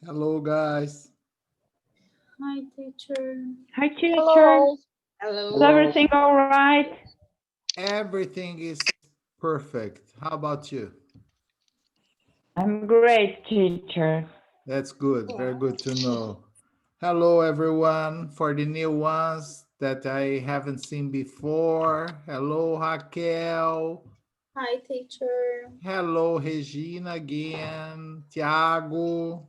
Hello, guys. Hi, teacher. Hi, teacher. Hello. Is Hello. everything all right? Everything is perfect. How about you? I'm great, teacher. That's good. Very good to know. Hello, everyone. For the new ones that I haven't seen before. Hello, Raquel. Hi, teacher. Hello, Regina again. Tiago.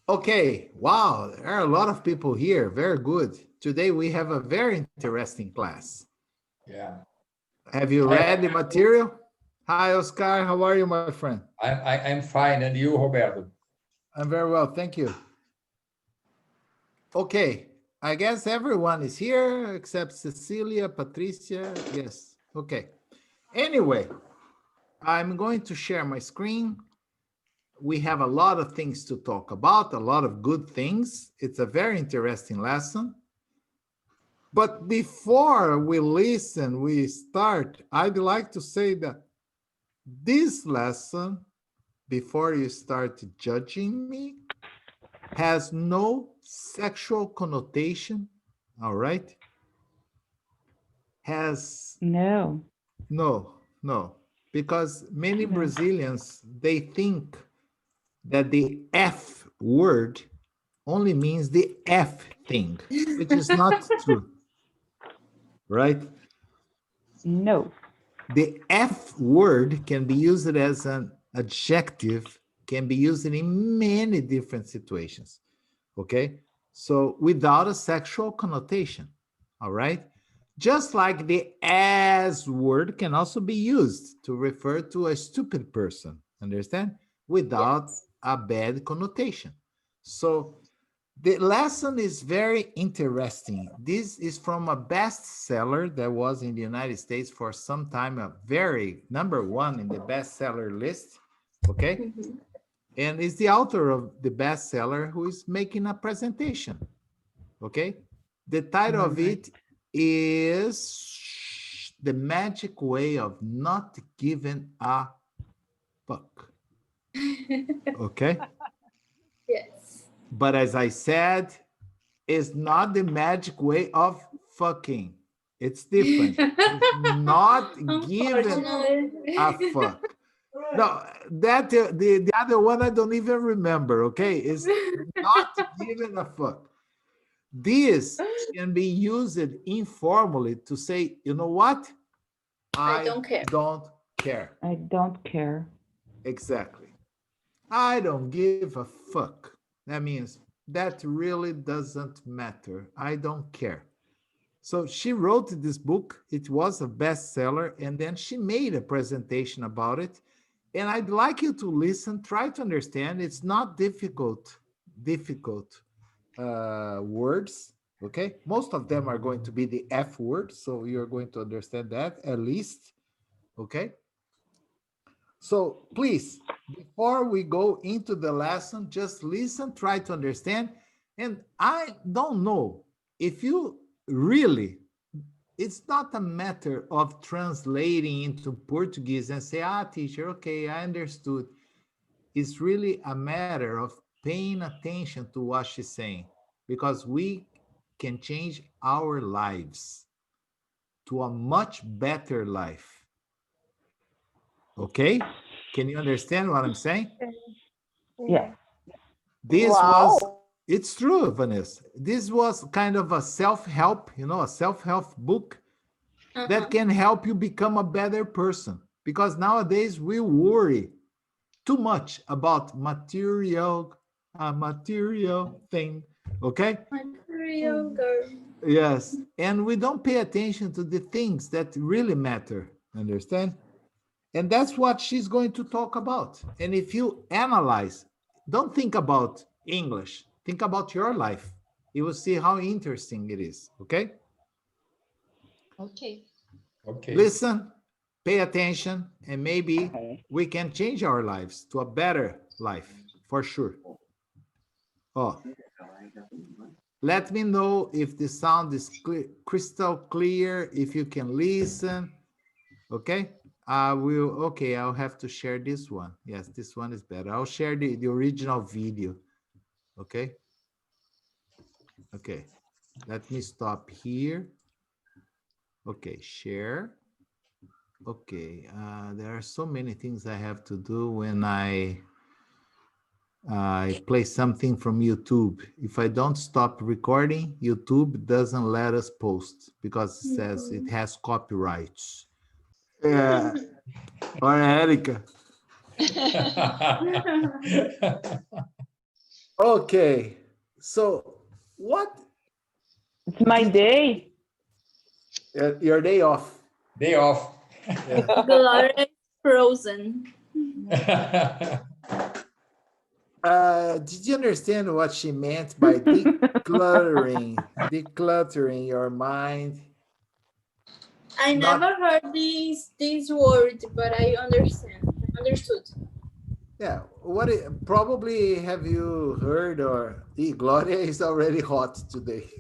Okay. Wow. There are a lot of people here. Very good. Today we have a very interesting class. Yeah. Have you read the material? Hi, Oscar. How are you, my friend? I'm fine. And you, Roberto? I'm very well, thank you. Okay, I guess everyone is here except Cecilia, Patricia. Yes, okay. Anyway, I'm going to share my screen. We have a lot of things to talk about, a lot of good things. It's a very interesting lesson. But before we listen, we start, I'd like to say that this lesson, before you start judging me, has no sexual connotation, all right? Has No. no, because many Brazilians, they think that the F word only means the F thing, which is not true, right? No. The F word can be used as an adjective, can be used in many different situations, okay? So without a sexual connotation, all right? Just like the as word can also be used to refer to a stupid person, understand? Without Yes. a bad connotation. So the lesson is very interesting. This is from a bestseller that was in the United States for some time, a very #1 in the bestseller list, okay? Mhm. And it's the author of the bestseller who is making a presentation, okay? The title of it is The Magic Way of Not Giving a Fuck, okay? Yes. But as I said, it's not the magic way of fucking. It's different. It's not giving Unfortunately. a fuck. No, that the other one I don't even remember, okay? It's not giving a fuck. This can be used informally to say, you know what? I don't care. Don't care. I don't care. Exactly. I don't give a fuck. That means that really doesn't matter. I don't care. So she wrote this book. It was a bestseller, and then she made a presentation about it. And I'd like you to listen, try to understand. It's not difficult words. Okay, most of them are going to be the F word, so you're going to understand that at least. Okay, so please, before we go into the lesson, just listen, try to understand. And I don't know if you really, it's not a matter of translating into Portuguese and say, teacher, okay, I understood. It's really a matter of paying attention to what she's saying, because we can change our lives to a much better life. Okay? Can you understand what I'm saying? Yeah. This Wow. was, it's true, Vanessa. This was kind of a self-help, a self-help book that can help you become a better person. Because nowadays we worry too much about material thing, okay? Material girl. Yes, and we don't pay attention to the things that really matter, understand? And that's what she's going to talk about. And if you analyze, don't think about English, think about your life. You will see how interesting it is, okay? Okay. Okay. Listen, pay attention, and maybe we can change our lives to a better life, for sure. Oh, let me know if the sound is crystal clear, if you can listen, okay? I will, okay, I'll have to share this one. Yes, this one is better. I'll share the original video. Okay. Okay. Let me stop here. Okay, share. Okay, there are so many things I have to do when I play something from YouTube. If I don't stop recording, YouTube doesn't let us post because it says it has copyrights. Yeah. Or Erica. Okay. So what? It's my day. Your day off. Day off. Yeah. Gloria frozen. Did you understand what she meant by decluttering your mind? I Not- never heard this word, but I understood. Yeah, probably have you heard or Gloria is already hot today.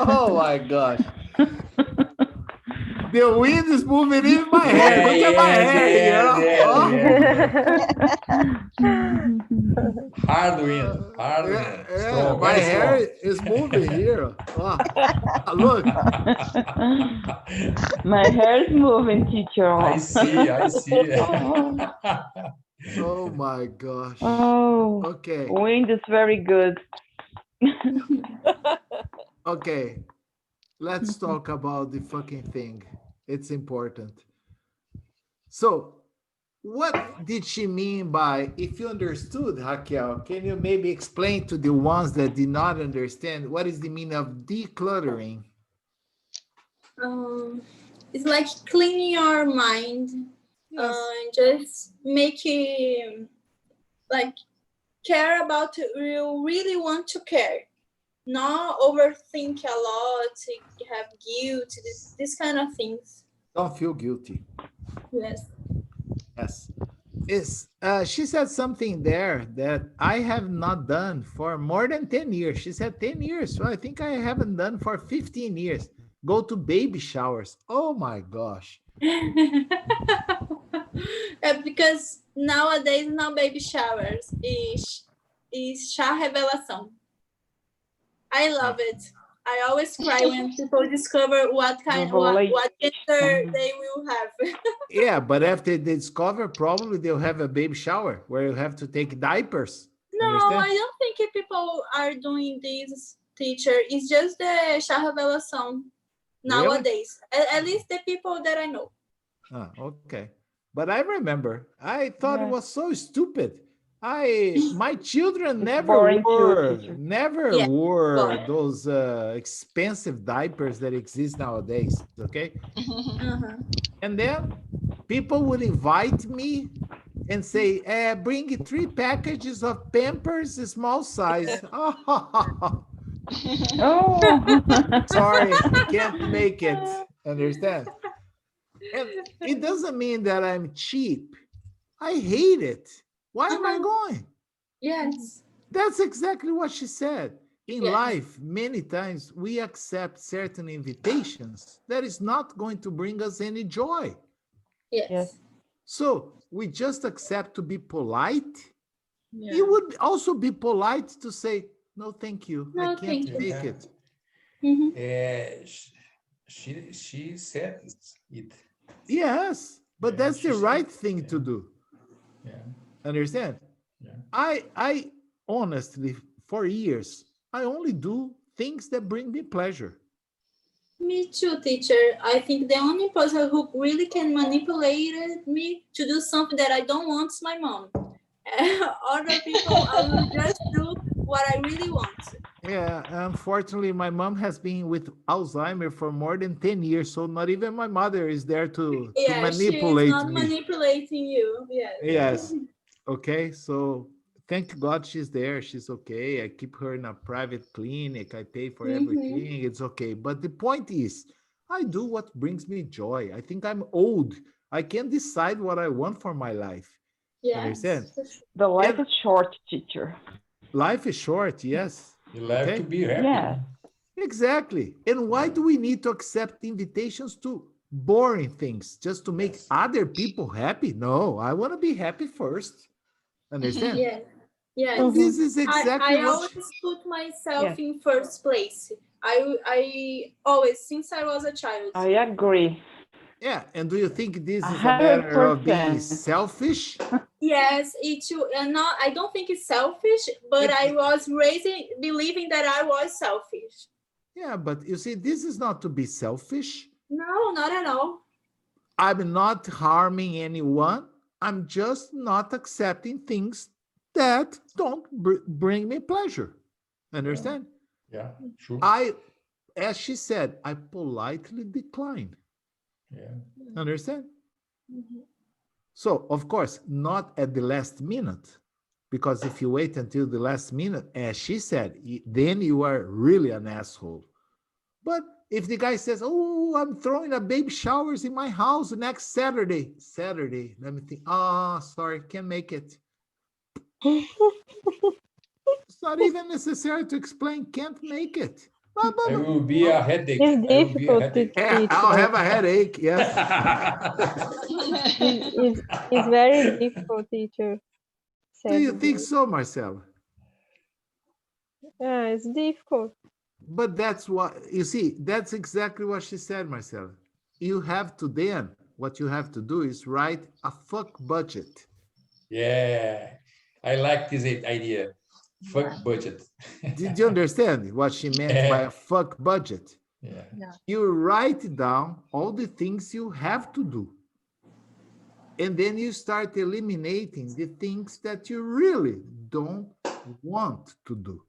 Oh my gosh. The wind is moving in my hair. Look at my hair here. Hard wind, hard Yeah, wind. yeah, Strong, my very hair strong. is moving here. Oh, look. My hair is moving, teacher. I see. Oh my gosh. Oh, Okay. wind is very good. Okay. Let's talk about the fucking thing. It's important. So, what did she mean by, if you understood, Raquel, can you maybe explain to the ones that did not understand what is the meaning of decluttering? It's like cleaning your mind. Yes. Just make it like care about you really want to care. Not overthink a lot, have guilt, this kind of things. Don't feel guilty. Yes. Yes. She said something there that I have not done for more than 10 years. She said 10 years. So I think I haven't done for 15 years. Go to baby showers. Oh my gosh. Because nowadays no baby showers is chá revelação. I love it. I always cry when people discover what gender they will have. Yeah, but after they discover, probably they'll have a baby shower where you have to take diapers. No, Understand? I don't think people are doing this, teacher. It's just the chá revelação nowadays. Really? At least the people that I know. Okay. But I remember, I thought it was so stupid. My children never wore those expensive diapers that exist nowadays. Okay. And then people would invite me and say, bring 3 packages of Pampers, small size. Oh, sorry, can't make it. Understand? And it doesn't mean that I'm cheap. I hate it. Why am I going? Yes. That's exactly what she said. In life, many times we accept certain invitations that is not going to bring us any joy. Yes. So we just accept to be polite. Yeah. It would also be polite to say, no, thank you. No, I can't take it. She said it. Yes, but that's the right thing to do. Yeah. Understand? Yeah. I honestly, for years, I only do things that bring me pleasure. Me too, teacher. I think the only person who really can manipulate me to do something that I don't want is my mom. Other people, I will just do what I really want. Yeah, unfortunately, my mom has been with Alzheimer for more than 10 years, so not even my mother is there to manipulate she's not me. Manipulating you. Yes. Okay, so thank God she's there. She's okay. I keep her in a private clinic. I pay for everything. It's okay. But the point is, I do what brings me joy. I think I'm old. I can't decide what I want for my life. Yes. Understand? The life is short, teacher. Life is short, yes. You like to be happy. Yeah. Exactly. And why do we need to accept invitations to boring things just to make Yes. other people happy? No, I want to be happy first. Understand? Yes. Yes. And this is I exactly what always put myself Yes. in first place. I always, since I was a child. I agree. yeah. And do you think this is a matter of being 100%. selfish? Yes, it should, and not. I don't think it's selfish, but I was raised believing that I was selfish. Yeah, but you see, this is not to be selfish. No, not at all. I'm not harming anyone. I'm just not accepting things that don't bring me pleasure. Understand? Yeah, true. As she said, I politely decline. Yeah. Understand? Mhm. So, of course, not at the last minute, because if you wait until the last minute, as she said, then you are really an asshole. But if the guy says, "Oh, I'm throwing a baby showers in my house next Saturday," let me think. Oh, sorry, can't make it. It's not even necessary to explain. Can't make it. Blah, blah, I blah. will be a headache. It's I will be a difficult to headache. Yeah, I'll teach. have a headache. Yes. It's very difficult, teacher. Do you Said think this. so, Marcelo? Yeah, it's difficult. But that's what you see. That's exactly what she said, Marcelo. You have to then. What you have to do is write a fuck budget. Yeah, I like this idea. Fuck budget. Did you understand what she meant by a fuck budget? Yeah. You write down all the things you have to do. And then you start eliminating the things that you really don't want to do.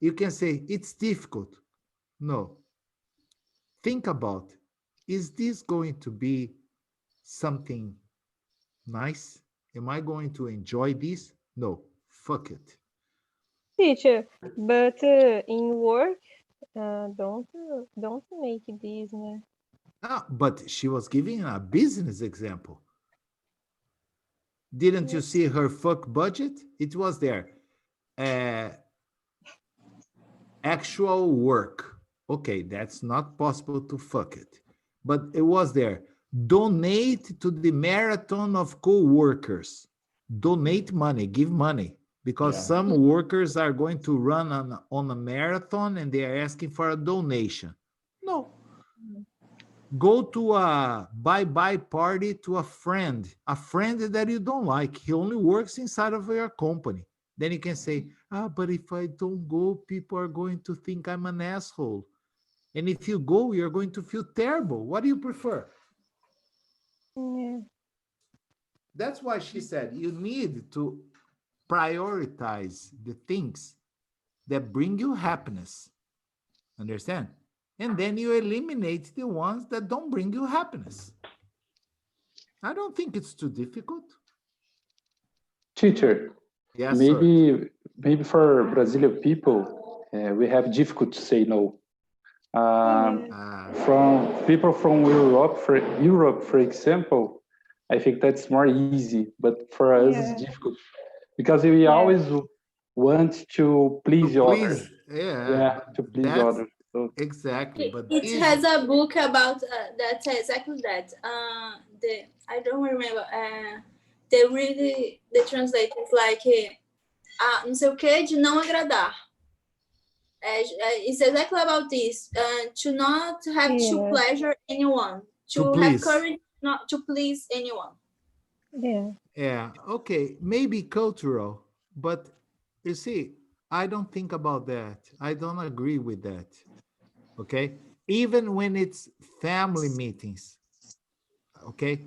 You can say, it's difficult. No. Think about, is this going to be something nice? Am I going to enjoy this? No. Fuck it. Teacher, but in work, don't make this, né? Ah, but she was giving a business example. Didn't you see her fuck budget? It was there. Uh, actual work. Okay, that's not possible to fuck it. But it was there. Donate to the marathon of co-workers. Donate money, give money. Because Yeah. some workers are going to run on a marathon and they are asking for a donation. No. Go to a bye-bye party to a friend that you don't like. He only works inside of your company. Then you can say, but if I don't go, people are going to think I'm an asshole. And if you go, you're going to feel terrible. What do you prefer? Yeah. That's why she said you need to prioritize the things that bring you happiness. Understand? And then you eliminate the ones that don't bring you happiness. I don't think it's too difficult. Teacher, Yes, sir. maybe for Brazilian people, we have difficult to say no. From people from Europe, for example, I think that's more easy. But for us, it's difficult because we always want to please others. Yeah, To please others. So, exactly. But It has a book about that's exactly that. I don't remember. The translation is like não sei o que de não agradar. It's exactly about this. To not have to pleasure anyone. To have courage not to please anyone. Yeah. Okay. Maybe cultural, but you see, I don't think about that. I don't agree with that. Okay. Even when it's family meetings. Okay.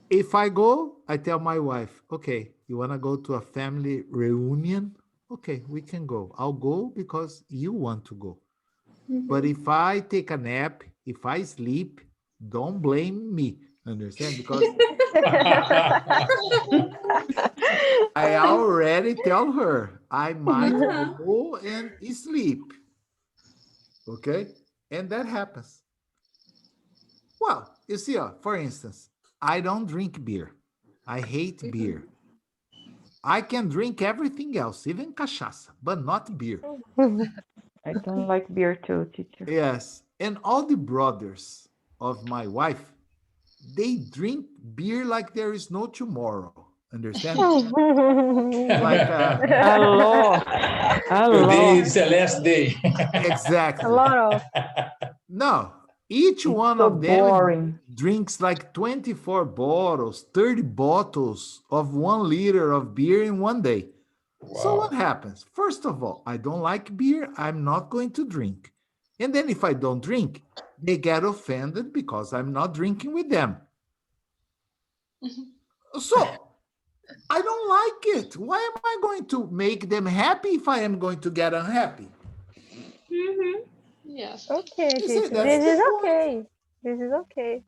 If I go, I tell my wife, okay, you want to go to a family reunion? Okay, we can go. I'll go because you want to go. Mm-hmm. But if I take a nap, if I sleep, don't blame me. Understand? Because I already tell her I might go and sleep. Okay? And that happens. Well, you see, for instance, I don't drink beer. I hate beer. I can drink everything else, even cachaça, but not beer. I don't like beer too, teacher. Yes, and all the brothers of my wife, they drink beer like there is no tomorrow. Understand? Like A lot. A Today lot. is the last day. A exactly. lot of. No, each It's one so of them boring. drinks like 24 bottles, 30 bottles of 1 liter of beer in one day. So what Wow. happens? First of all, I don't like beer. I'm not going to drink. And then if I don't drink, they get offended because I'm not drinking with them. So I don't like it. Why am I going to make them happy if I am going to get unhappy? Mhm. Yes. Okay, You see, teacher. that's This the is point. okay. This is okay.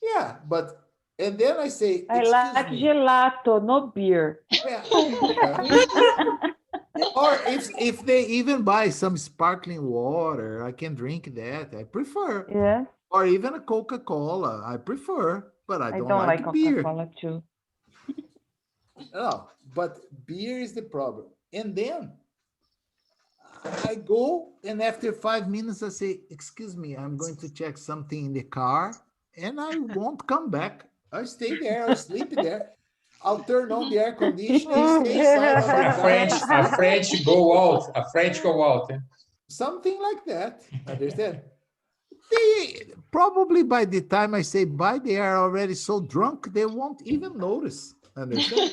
Yeah, but and then I say, I excuse like me. gelato, no beer. Yeah, yeah. Or if they even buy some sparkling water, I can drink that. I prefer. Yeah, Or even a Coca-Cola, I prefer, but I I don't don't like like beer. Coca-Cola too. No, but beer is the problem. And then I go, and after 5 minutes, I say, excuse me, I'm going to check something in the car, and I won't come back. I stay there, I'll sleep there. I'll turn on the air conditioning, stay inside of the A car and French, a sleep. French go out. A French go out. Eh? Something like that. Understand? They probably by the time I say bye, they are already so drunk they won't even notice. Understand?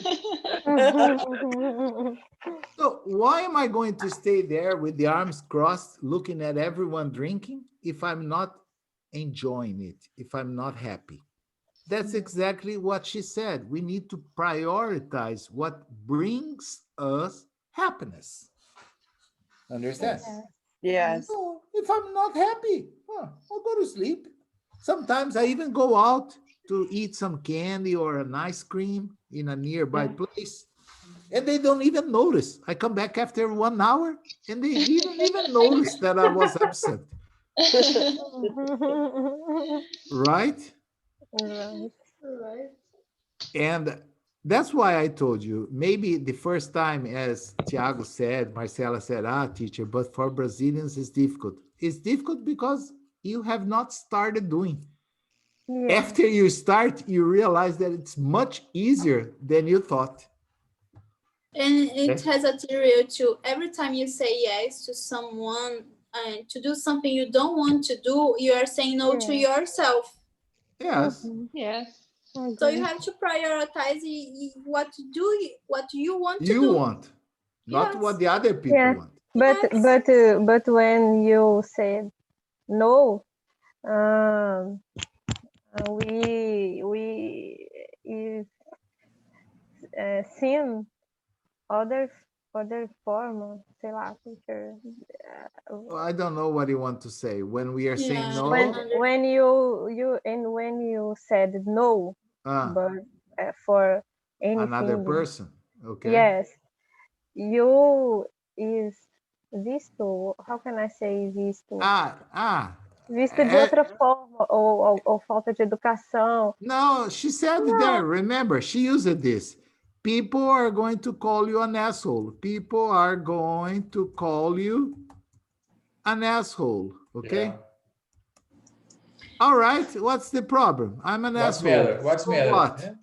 So why am I going to stay there with the arms crossed, looking at everyone drinking, if I'm not enjoying it, if I'm not happy? That's exactly what she said. We need to prioritize what brings us happiness. Understand? Yes. So if I'm not happy, I'll go to sleep. Sometimes I even go out to eat some candy or an ice cream in a nearby place, and they don't even notice. I come back after 1 hour, and they didn't even notice that I was absent, right? Right. Right. And that's why I told you, maybe the first time, as Tiago said, Marcela said, teacher, but for Brazilians, it's difficult. It's difficult because you have not started doing. Yeah. After you start, you realize that it's much easier than you thought. And it Okay. has a theory too. Every time you say yes to someone and to do something you don't want to do, you are saying no to Yeah. yourself. Yes. Yes. So you have to prioritize what you want to You do. want, not Yes. what the other people Yeah. want. But when you said no, we is sim other form, sei lá, teacher. I don't know what you want to say. When we are saying Yeah. no, When you said no, but for another anything, person. Okay. yes, you is visto. How can I say visto? Visto de outra forma, ou falta de educação. No, she said there, remember, she used this. People are going to call you an asshole. People are going to call you an asshole. Okay? Yeah. All right. What's the problem? I'm an What's asshole. matter? What's So matter? what? Yeah.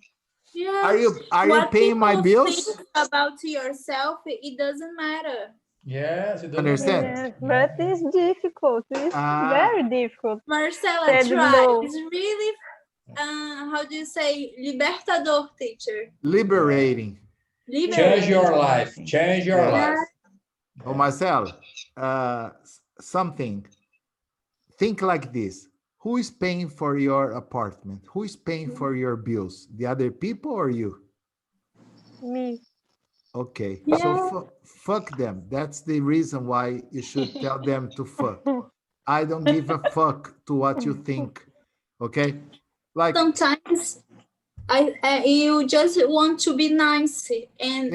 Yes. Are you paying my What bills? people think about yourself, it doesn't matter. Yes, it doesn't Understand? matter. But it's difficult. It's very difficult. Marcela, Said try. no. It's really, how do you say, libertador, teacher. Liberating. Change Liberating. your life. Change your Yeah. life. Oh, Marcel, something. Think like this. Who is paying for your apartment? Who is paying for your bills? The other people or you? Me. Okay. Yeah. So fuck them. That's the reason why you should tell them to fuck. I don't give a fuck to what you think. Okay? Like Sometimes you just want to be nice, and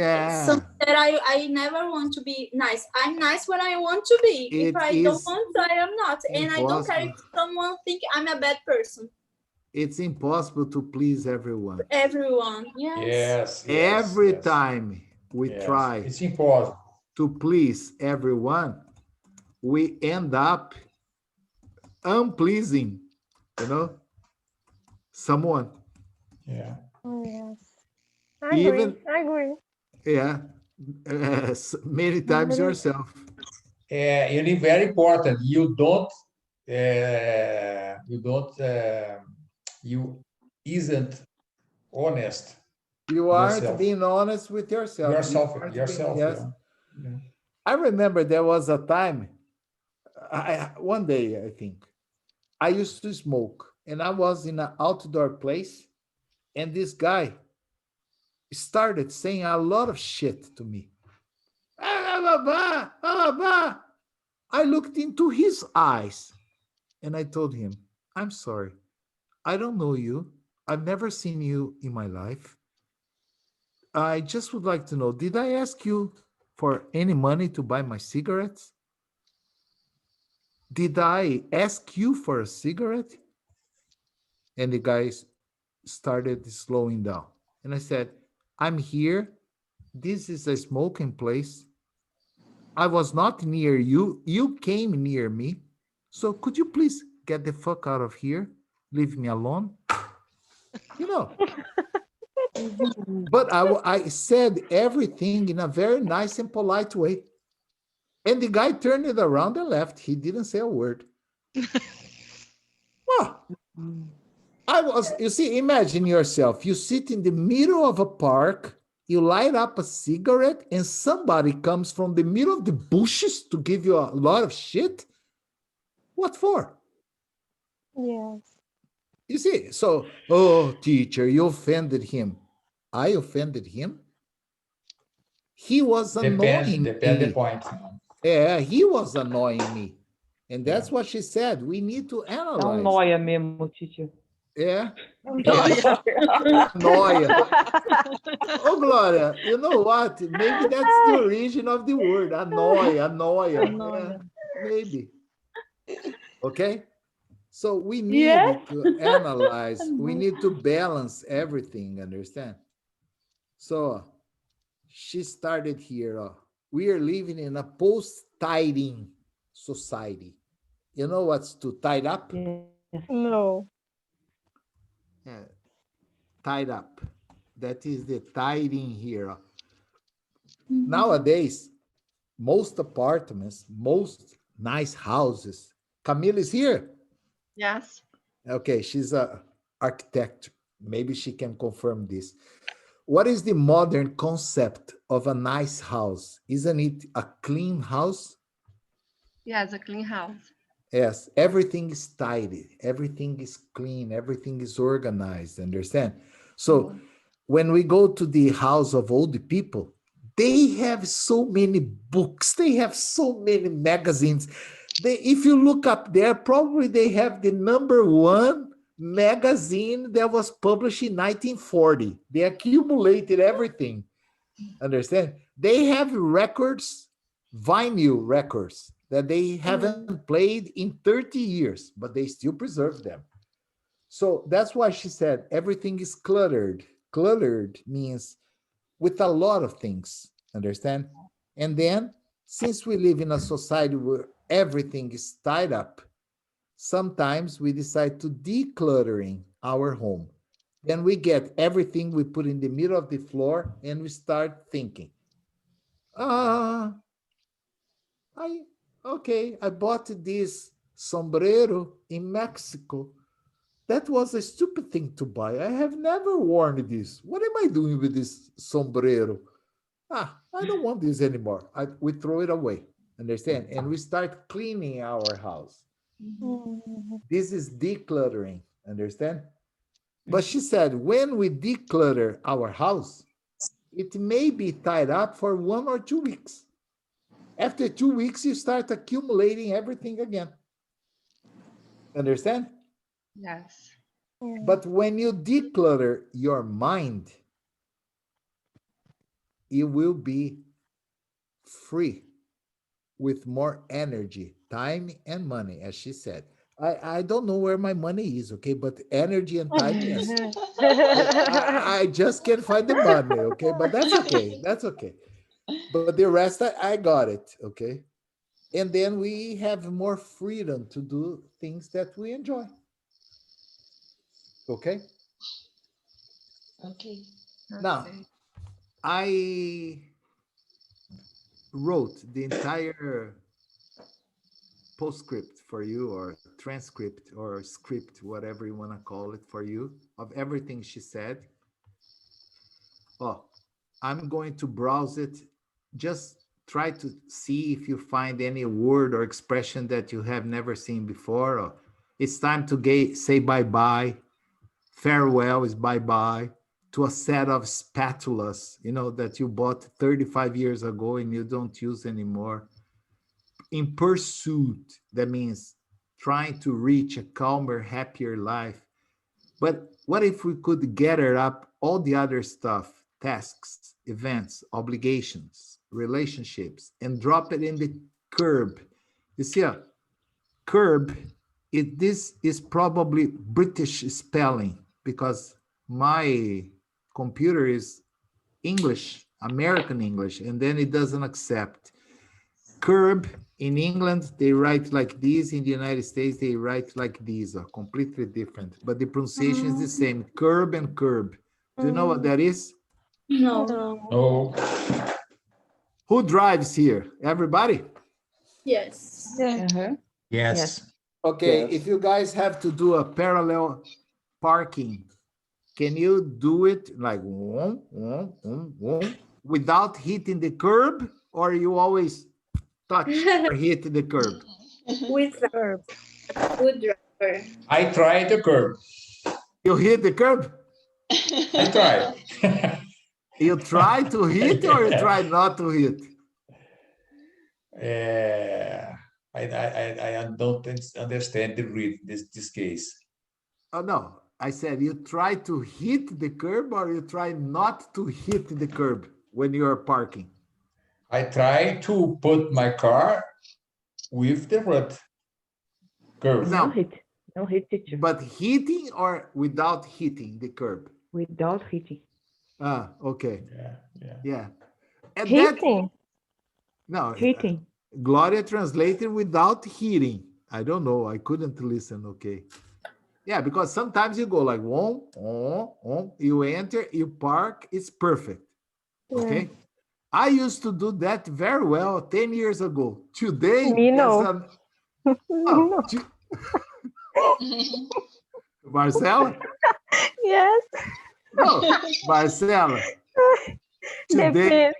something that I never want to be nice. I'm nice when I want to be. If I don't want, I am not, and I don't care if someone think I'm a bad person. It's impossible to please everyone. Everyone, yes. Every time we try. It's impossible. to please everyone, we end up unpleasing, someone. Yeah. Oh, yes. I Even, agree. yeah, many times yourself. And very important, you isn't honest You aren't yourself. being honest with yourself. Yourself, Yes. yeah. I remember there was a time, one day, I think, I used to smoke and I was in an outdoor place and this guy started saying a lot of shit to me. I looked into his eyes and I told him, I'm sorry. I don't know you. I've never seen you in my life. I just would like to know, did I ask you for any money to buy my cigarettes? Did I ask you for a cigarette? And the guy started slowing down. And I said, I'm here. This is a smoking place. I was not near you. You came near me. So could you please get the fuck out of here? Leave me alone. You know. But I said everything in a very nice and polite way. And the guy turned it around and left. He didn't say a word. Well, you see, imagine yourself. You sit in the middle of a park, you light up a cigarette, and somebody comes from the middle of the bushes to give you a lot of shit. What for? Yes. You see, so, oh, teacher, you offended him. I offended him? He was annoying me. Depends the point. Yeah, he was annoying me. And that's what she said. We need to analyze. Noia mesmo, teacher. Yeah. Noia. Oh, Gloria, you know what? Maybe that's the origin of the word. Annoia. Yeah, maybe. Okay? So we need to analyze. We need to balance everything, understand? So she started here. We are living in a post-tiding society. You know what's to tied up? No. Yeah. Tied up. That is the tiding here. Nowadays, most apartments, most nice houses. Camille is here. Yes. Okay, she's an architect. Maybe she can confirm this. What is the modern concept of a nice house? Isn't it a clean house? Yes, a clean house. Yes, everything is tidy, everything is clean, everything is organized, understand? So when we go to the house of old people, they have so many books, they have so many magazines. If you look up there, probably they have the #1 magazine that was published in 1940. They accumulated everything, understand? They have records, vinyl records, that they haven't played in 30 years, but they still preserve them. So that's why she said everything is cluttered. Cluttered means with a lot of things, understand? And then, since we live in a society where everything is tied up, sometimes we decide to decluttering our home. Then we get everything we put in the middle of the floor and we start thinking, I bought this sombrero in Mexico. That was a stupid thing to buy. I have never worn this. What am I doing with this sombrero? I don't want this anymore. We throw it away, understand? And we start cleaning our house. This is decluttering, understand? But she said, when we declutter our house, it may be tied up for 1 or 2 weeks. After 2 weeks, you start accumulating everything again. Understand? Yes. But when you declutter your mind, you will be free with more energy, time, and money, as she said. I don't know where my money is, okay? But energy and time, yes. I just can't find the money, okay? But that's okay. That's okay. But the rest, I got it, okay? And then we have more freedom to do things that we enjoy. Okay? Okay. Now, I wrote the entire postscript for you, or transcript, or script, whatever you want to call it, for you, of everything she said. Oh, I'm going to browse it. Just try to see if you find any word or expression that you have never seen before. Or it's time to say bye-bye. Farewell is bye-bye to a set of spatulas, that you bought 35 years ago and you don't use anymore. In pursuit, that means trying to reach a calmer, happier life. But what if we could gather up all the other stuff, tasks, events, obligations, relationships, and drop it in the curb? You see, curb, this is probably British spelling, because my computer is English, American English, and then it doesn't accept. Curb, in England, they write like this. In the United States, they write like these, are completely different. But the pronunciation is the same, curb and curb. Do you know what that is? No. No. Who drives here? Everybody? Yes. Yes. Okay, Yes. if you guys have to do a parallel parking, can you do it like without hitting the curb, or you always touch or hit the curb? With a good driver. I try the curb. You hit the curb? I try. You try to hit or you try not to hit? I don't understand this case. Oh, no. I said you try to hit the curb or you try not to hit the curb when you're parking? I try to put my car with the road curve. No. No hit, teacher. But hitting or without hitting the curb? Without hitting. Ah, okay. Yeah. And Hitting. No. Hitting. Gloria translated without hitting. I don't know. I couldn't listen. Okay. Yeah, because sometimes you go like, you enter, you park, it's perfect. Okay. I used to do that very well 10 years ago. Today, Me no. No. Marcela? Yes. No, Marcela. Today,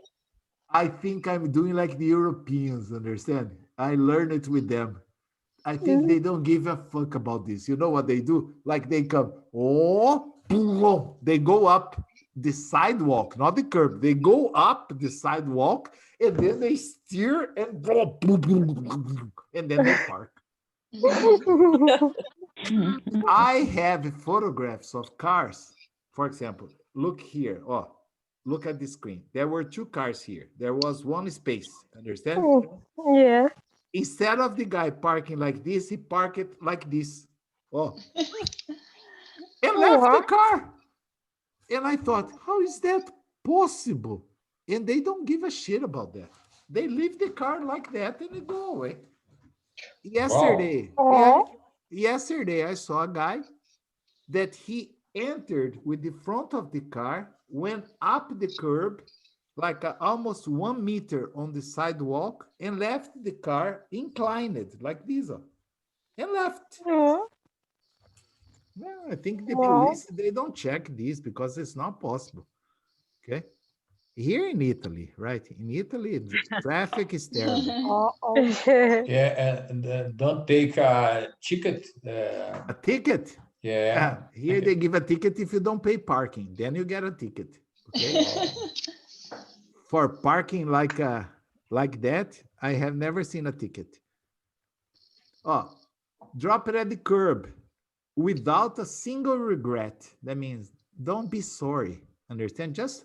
I think I'm doing like the Europeans, understand? I learned it with them. I think they don't give a fuck about this. You know what they do? Like they come, they go up the sidewalk, not the curb. They go up the sidewalk and then they steer and then they park. I have photographs of cars. For example, look here. Oh, look at the screen. There were two cars here. There was one space. Understand? Yeah. Instead of the guy parking like this, he parked it like this. Oh. And left the car. And I thought, how is that possible? And they don't give a shit about that. They leave the car like that and they go away. Yesterday, yesterday I saw a guy that he entered with the front of the car, went up the curb, like almost 1 meter on the sidewalk, and left the car inclined like this, and left. Well, I think the police, they don't check this because it's not possible. Okay. Here in Italy, right? In Italy, traffic is terrible. Yeah, and don't take a ticket. A ticket? Yeah. Here they give a ticket if you don't pay parking. Then you get a ticket. Okay. For parking like that, I have never seen a ticket. Oh, drop it at the curb without a single regret. That means don't be sorry. Understand? Just,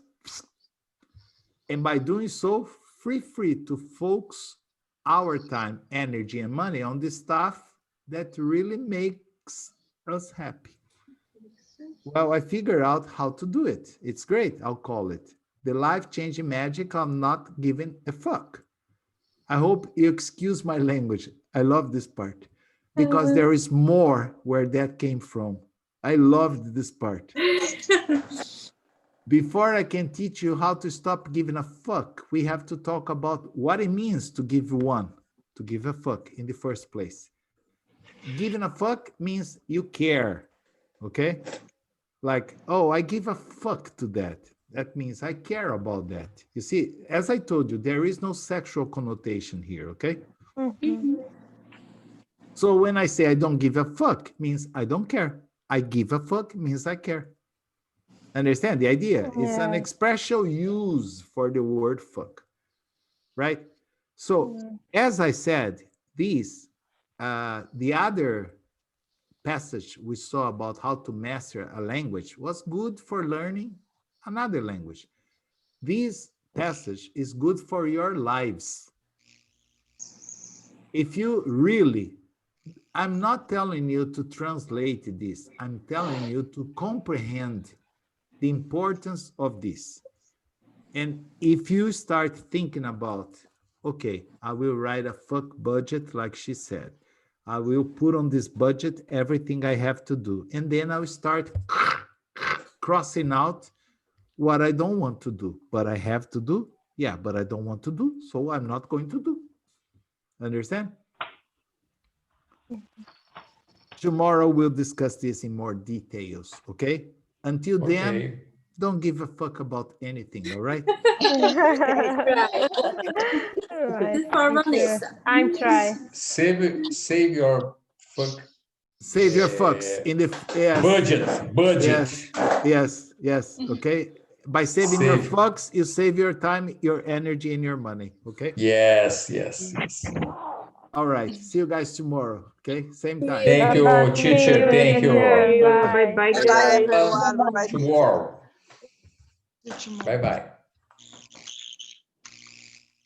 and by doing so, free to focus our time, energy, and money on the stuff that really makes us happy. Well, I figured out how to do it. It's great. I'll call it the life-changing magic of not giving a fuck. I hope you excuse my language. I love this part because there is more where that came from. I loved this part. Before I can teach you how to stop giving a fuck, we have to talk about what it means to give a fuck in the first place. Giving a fuck means you care, okay? Like, oh, I give a fuck to that. That means I care about that. You see, as I told you, there is no sexual connotation here, okay? So when I say I don't give a fuck, means I don't care. I give a fuck means I care. Understand the idea? It's an expression used for the word fuck, right? So as I said, the other passage we saw about how to master a language was good for learning another language. This passage is good for your lives. If you really, I'm not telling you to translate this. I'm telling you to comprehend the importance of this. And if you start thinking about, okay, I will write a fuck budget, like she said. I will put on this budget everything I have to do. And then I'll start crossing out what I don't want to do, but I have to do. Yeah, but I don't want to do, so I'm not going to do. Understand? Tomorrow we'll discuss this in more details, okay? Until then, don't give a fuck about anything, all right? I'm trying. Save your fuck. Save your fucks in the budget. Yes. Okay. By saving your fucks, you save your time, your energy, and your money. Okay. Yes. All right. See you guys tomorrow. Okay. Same time. Thank you, teacher. Thank you. Bye-bye. Bye, everyone. Tomorrow. Bye-bye.